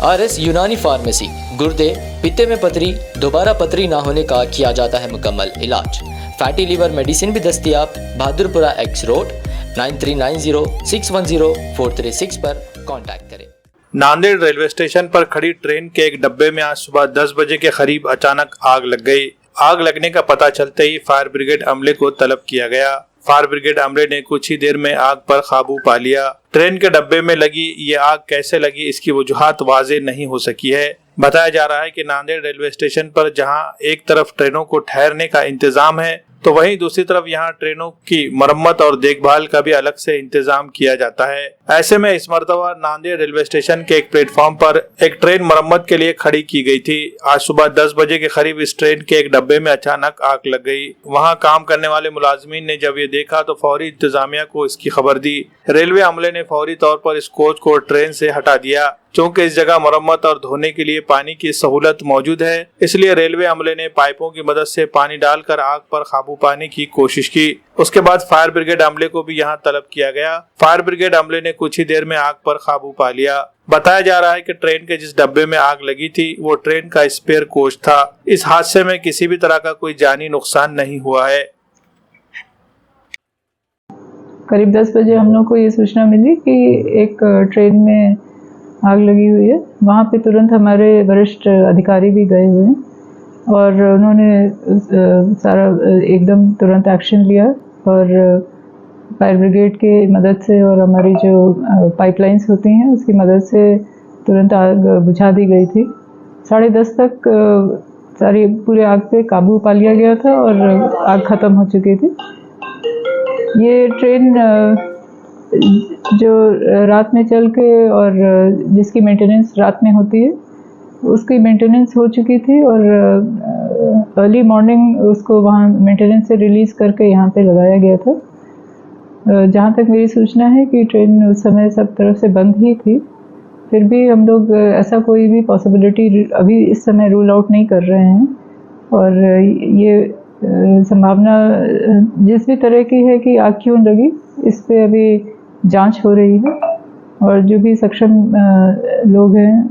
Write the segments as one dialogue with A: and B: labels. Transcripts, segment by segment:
A: RS यूनानी pharmacy, गुर्दे, पित्ते में पथरी, दोबारा पथरी ना होने का किया जाता है मुकम्मल इलाज। फैटी लीवर मेडिसिन भी दस्तयाब। बहादुरपुरा X रोड 9390610436 पर कांटेक्ट करें।
B: नांदेड़ रेलवे स्टेशन पर खड़ी ट्रेन के एक डब्बे में आज सुबह 10 बजे के करीब अचानक आग लग गई। आग लगने का पता चलते ही फायर ब्रिगेड अमले को तलब किया गया। फायर ब्रिगेड अमले ने कुछ ही देर में आग पर काबू पा लिया। ट्रेन के डब्बे में लगी ये आग कैसे लगी, इसकी वजूहात वाजे नहीं हो सकी है। बताया जा रहा है कि नांदेड़ रेलवे स्टेशन पर जहां एक तरफ ट्रेनों को ठहरने का इंतजाम है, तो वहीं दूसरी तरफ यहां ट्रेनों की मरम्मत और देखभाल का भी अलग से इंतजाम किया जाता है। ऐसे में इस मरतबा नांदेड़ रेलवे स्टेशन के एक प्लेटफॉर्म पर एक ट्रेन मरम्मत के लिए खड़ी की गई थी। आज सुबह 10 बजे के करीब इस ट्रेन के एक डब्बे में अचानक आग लग गई। वहां काम करने वाले मुलाजमीन ने जब ये देखा तो फौरी इंतजामिया को इसकी खबर दी। रेलवे अमले ने फौरी तौर पर इस कोच को ट्रेन से हटा दिया। चूँकि इस जगह मरम्मत और धोने के लिए पानी की सहूलत मौजूद है, इसलिए रेलवे अमले ने पाइपों की मदद से पानी डालकर आग पर काबू पाने की कोशिश की। उसके बाद फायर ब्रिगेड अमले को भी यहां तलब किया गया। फायर ब्रिगेड अमले ने कुछ ही देर में आग पर काबू पा लिया। बताया जा रहा है कि ट्रेन के जिस डब्बे में आग लगी थी वो ट्रेन का स्पेयर कोच था। इस हादसे में किसी भी तरह का कोई जानी नुकसान नहीं हुआ है।
C: करीब 10 बजे हम लोग को ये सूचना मिली कि एक ट्रेन में आग लगी हुई है। वहाँ पे तुरंत हमारे वरिष्ठ अधिकारी भी गए हुए हैं और उन्होंने सारा एकदम तुरंत एक्शन लिया और फायर ब्रिगेड के मदद से और हमारी जो पाइपलाइंस होती हैं उसकी मदद से तुरंत आग बुझा दी गई थी। 10:30 तक सारी पूरे आग पे काबू पा लिया गया था और आग ख़त्म हो चुकी थी। ये ट्रेन जो रात में चल के और जिसकी मेंटेनेंस रात में होती है उसकी मेंटेनेंस हो चुकी थी और अर्ली मॉर्निंग उसको वहाँ मेंटेनेंस से रिलीज़ करके यहाँ पे लगाया गया था। जहाँ तक मेरी सूचना है कि ट्रेन उस समय सब तरफ से बंद ही थी, फिर भी हम लोग ऐसा कोई भी पॉसिबिलिटी अभी इस समय रूल आउट नहीं कर रहे हैं और ये संभावना जिस भी तरह की है कि आग क्यों लगी इस पे अभी जांच हो रही है और जो भी सक्षम लोग हैं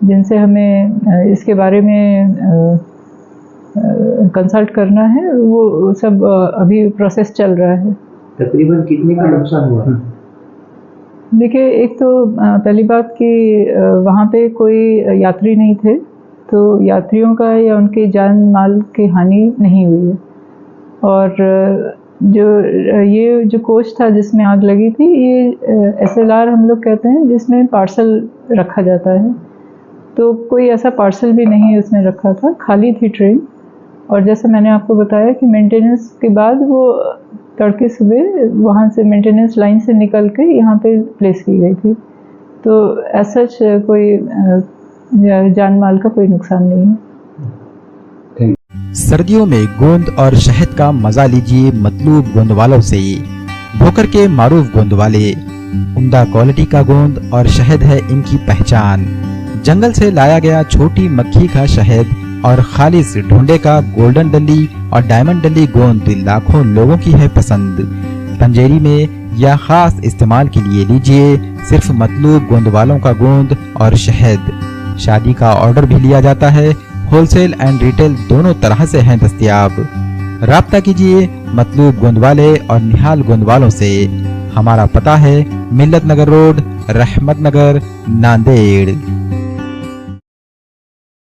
C: जिनसे हमें इसके बारे में कंसल्ट करना है वो सब अभी प्रोसेस चल रहा है।
D: तकरीबन कितने का नुकसान हुआ?
C: देखिए, एक तो पहली बात कि वहाँ पे कोई यात्री नहीं थे, तो यात्रियों का या उनके जान माल की हानि नहीं हुई है। और ये जो कोच था जिसमें आग लगी थी ये SLR हम लोग कहते हैं जिसमें पार्सल रखा जाता है, तो कोई ऐसा पार्सल भी नहीं उसमें रखा था, खाली थी ट्रेन। और जैसे मैंने आपको बताया कि मेंटेनेंस के बाद वो तड़के सुबह वहाँ से मेंटेनेंस लाइन से निकल के यहाँ पे प्लेस की गई थी, तो ऐसा कोई जान माल का कोई नुकसान नहीं है।
E: सर्दियों में गोंद और शहद का मजा लीजिए मतलूब गोंद वालों से। भोकर के मारूफ गोंद वाले उम्दा क्वालिटी का गोंद और शहद है इनकी पहचान। जंगल से लाया गया छोटी मक्खी का शहद और खालिस ढूंढे का गोल्डन डली और डायमंड डली गोंद लाखों लोगों की है पसंद। पंजेरी में या खास इस्तेमाल के लिए लीजिए सिर्फ मतलूब गोंद वालों का गोंद और शहद। शादी का ऑर्डर भी लिया जाता है, होलसेल एंड रिटेल दोनों तरह से हैं दस्तयाब। राब्ता कीजिए मतलूब गोंद वाले और निहाल गोंद वालों से। हमारा पता है मिल्लत नगर रोड, रहमत नगर, नांदेड़।